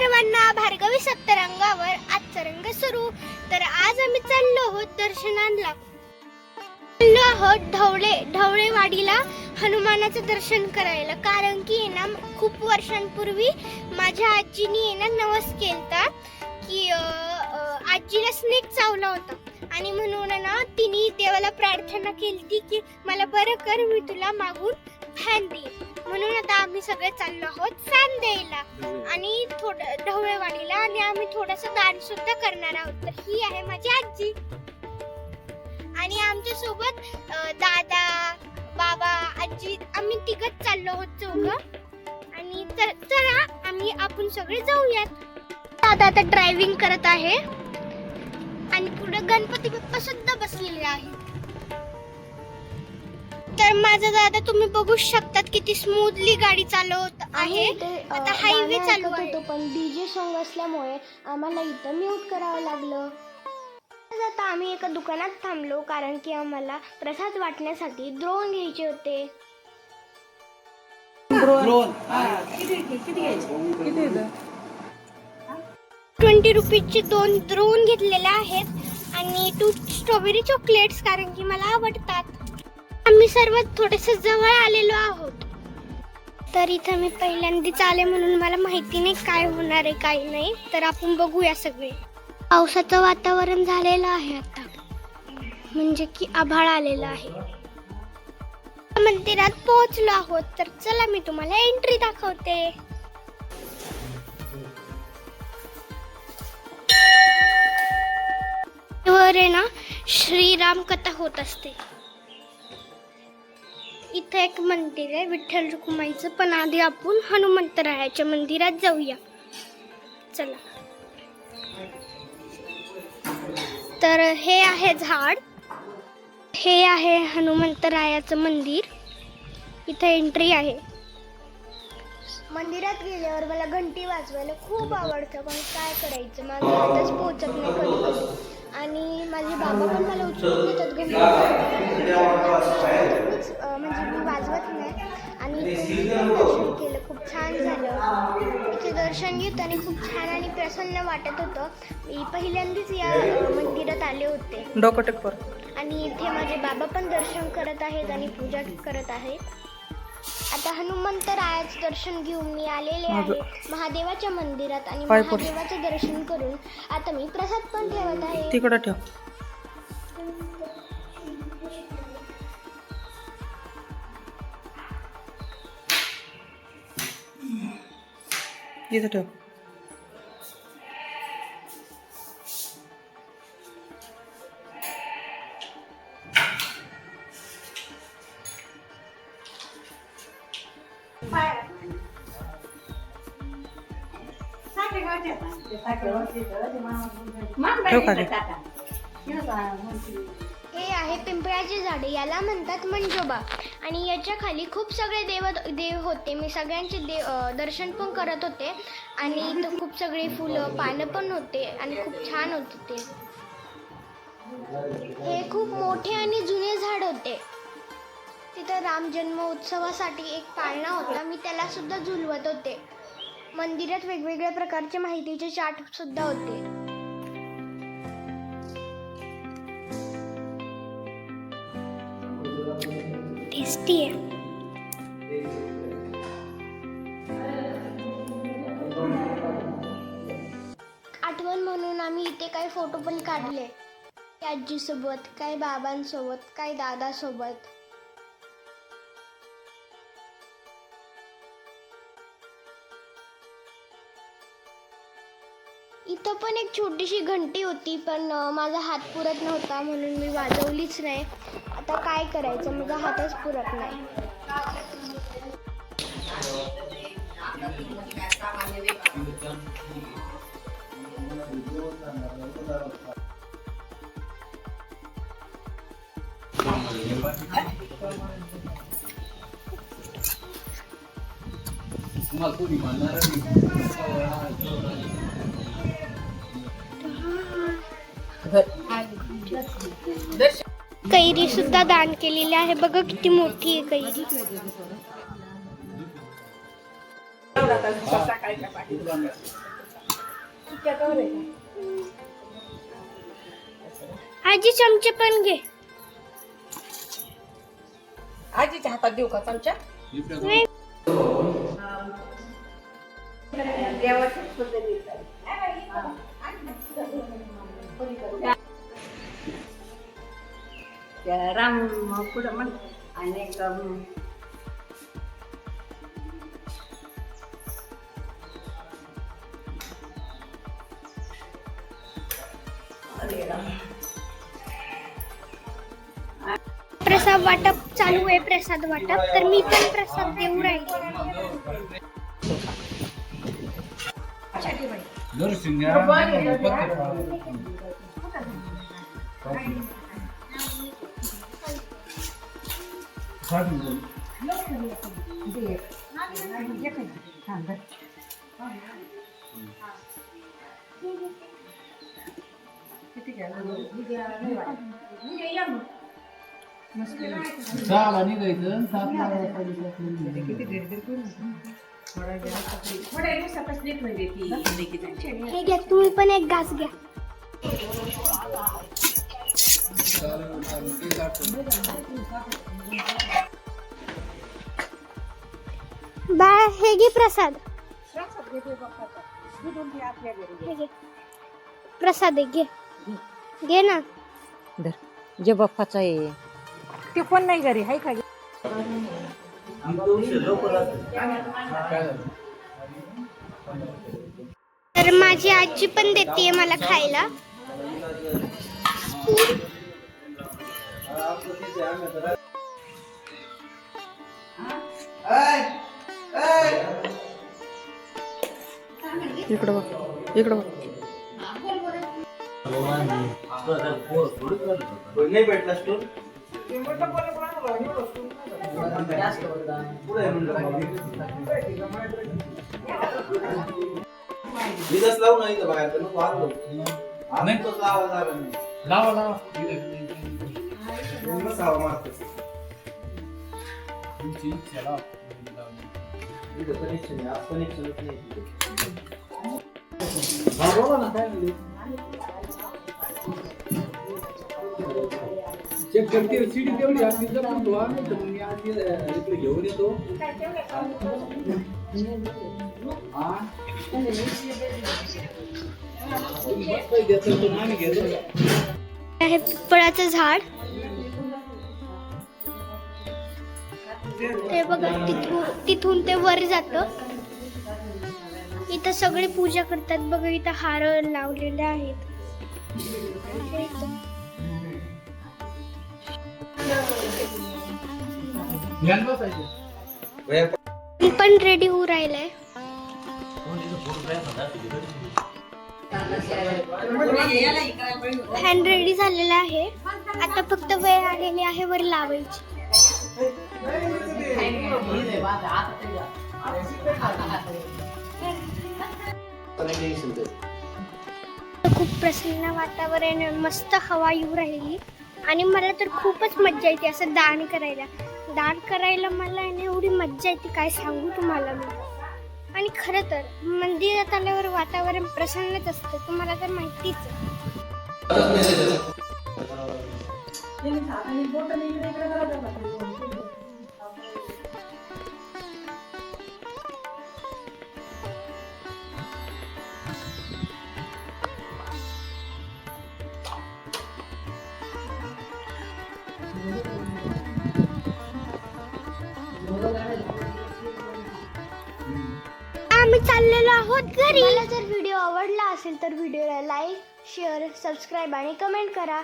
सर्वांना भार्गवी सप्तरंगावर आजचा रंग सुरू. तर आज आम्ही चाललो आहोत दर्शनाला. चाललो आहोत ढवळेवाडीला हनुमानाचं दर्शन करायला. कारण की ना खूप वर्षांपूर्वी माझ्या आजीनी ना नवस केलता की आजीला स्नेक चावला होता आणि म्हणून ना तिने देवाला प्रार्थना केली की मला बरं कर, मी तुला मागून फॅन देईन. म्हणून आता आम्ही सगळे चाललो आहोत फॅन द्यायला आणि थोडं ढवळेवाडीला, आणि आम्ही थोडंसं दान सुद्धा करणार आहोत. तर ही आहे माझी आजी आणि आमच्या सोबत दादा, बाबा, आजी, आम्ही तिघच चाललो आहोत चौघं. आणि चला आपण सगळे जाऊयात. दादा आता ड्रायव्हिंग करत आहे आणि पुढे गणपती बाप्पा सुद्धा बसलेले आहे. तर माझा दादा तुम्ही बघू शकतात किती स्मूथली गाडी चालवत आहे. आता हायवे चालू आहे, पण डीजे सॉन्ग असल्यामुळे आम्हाला इथं म्यूट करावं लागलं. आता आम्ही एका दुकानात थांबलो कारण की आम्हाला प्रसाद वाटण्यासाठी द्रोण घ्यायचे होते. ₹20चे 2 द्रोण घेतलेले आहेत आणि 2 स्ट्रॉबेरी चॉकलेट्स, कारण की मला आवडतात. आम्ही सर्व थोडेसे जवळ आलेलो आहोत. तर इथं मी पहिल्यांदाच आले म्हणून मला माहिती नाही काय होणार आहे काय नाही. तर आपण बघूया सगळे. पावसाचं वातावरण झालेलं आहे आता, म्हणजे की आभाळ आलेलं आहे. मंदिरात पोहोचलो आहोत. तर चला मी तुम्हाला एंट्री दाखवते. वर आहे ना श्रीराम कथा होत असते. इथं एक मंदिर आहे विठ्ठल रुक्माईचं, पण आधी आपण हनुमंतरायाच्या मंदिरात जाऊया. चला. तर हे आहे झाड, हे आहे हनुमंतरायाचं मंदिर. इथं एंट्री आहे. मंदिरात गेल्यावर मला घंटी वाजवायला खूप आवडतं, पण काय करायचं, माझा हातच पोहोचत नाही कधी कधी. आणि माझे बाबा पण मला उचलून देतात घंटी, म्हणजे मी वाजवत नाही. आणि दर्शन केलं, खूप छान झालं. इथे दर्शन घेताना खूप छान आणि प्रसन्न वाटत होतं. मी पहिल्यांदाच या मंदिरात आले होते. आणि इथे माझे बाबा पण दर्शन करत आहेत आणि पूजा करत आहेत. आता हनुमंतरायाचं दर्शन घेऊन मी आलेले आहे महादेवाच्या मंदिरात आणि महादेवाचं दर्शन करून आता मी प्रसाद पण ठेवत आहे. तिकडे ठेव. इथं ठेव. हे आहे पिंपळाचे झाड, याला म्हणतात मंजोबा. आणि याच्या खाली खूप सगळे देव होते. मी सगळ्यांचे दर्शन पण करत होते आणि इथं खूप सगळे फुलं पानं पण होते आणि खूप छान होते ते. हे खूप मोठे आणि जुने झाड होते. तिथं राम जन्म उत्सवासाठी एक पाळणा होता, मी त्याला सुद्धा झुलवत होते. मंदिरात वेगवेगळ्या प्रकारचे माहितीचे चार्ट सुद्धा होते. टेस्टी आहे. आठवण म्हणून आम्ही इथे काही फोटो पण काढले, आजीसोबत, काही बाबांसोबत, काही दादासोबत. इथं पण एक छोटीशी घंटी होती, पण माझा हात पुरत नव्हता म्हणून मी वाजवलीच नाही. आता काय करायचं, माझा हातच पुरत नाही. कैरी सुद्धा दान केलेली आहे. बघा किती मोठी आहे कैरी. आजी चमचे पण घे. आजीच्या हातात देऊ का चमचा? नाही. राम पुढं म्हण आणि प्रसाद वाटप चालू आहे. प्रसाद वाटप तर मी पण प्रसाद देऊ राहिले. हे घ्या, तुम्ही पण एक घास घ्या. बाळा हे घे प्रसाद. हे घे. प्रसाद आहे, घे घे ना. जे बाप्पाचा आहे ते कोण नाही घरी हाय का? तर माझी आजी पण देते मला खायला. इकडं बघ, इकडं बघ. नाही भेटला स्टोर विदस लावू नाही तर बघा तर नको आलो आम्ही तो आवाज आला नाही. लावा लावा मस्त हवा मारतो. तुमची इच्छा लावा. इथं कनेक्शन आहे, आज कनेक्शनच नाही. हा बोला ना काय म्हणले. चेक करते सीडी तेवढी आपली जपून ठेवा नाही तर मग मी आज इकडे घेऊन येतो. हा मस्त देतो तो आम्ही घेतो. हे पिंपळाचं झाड. ते बघा तिथून ते वर जातं. इथं सगळे पूजा करतात बघा. इथं हार लावलेले आहेत. ध्यान बसायचं. मी पण रेडी होऊ राहिलाय. फॅन रेडी झालेला आहे. आता फक्त वेळ आलेली आहे वर लावायची. खूप प्रसन्न वातावरण, मस्त हवा येऊ राहिली आणि मला तर खूपच मज्जा येते असं दान करायला. दान करायला मला एवढी मज्जा येते काय सांगू तुम्हाला मी. आणि खरं तर मंदिरात आल्यावर वातावरण प्रसन्नच असतं, तुम्हाला तर माहितीच आहे. आम्ही चाललेलो आहोत घरी. मला जर व्हिडिओ आवडला असेल तर व्हिडिओला लाईक, शेअर, सबस्क्राईब आणि कमेंट करा.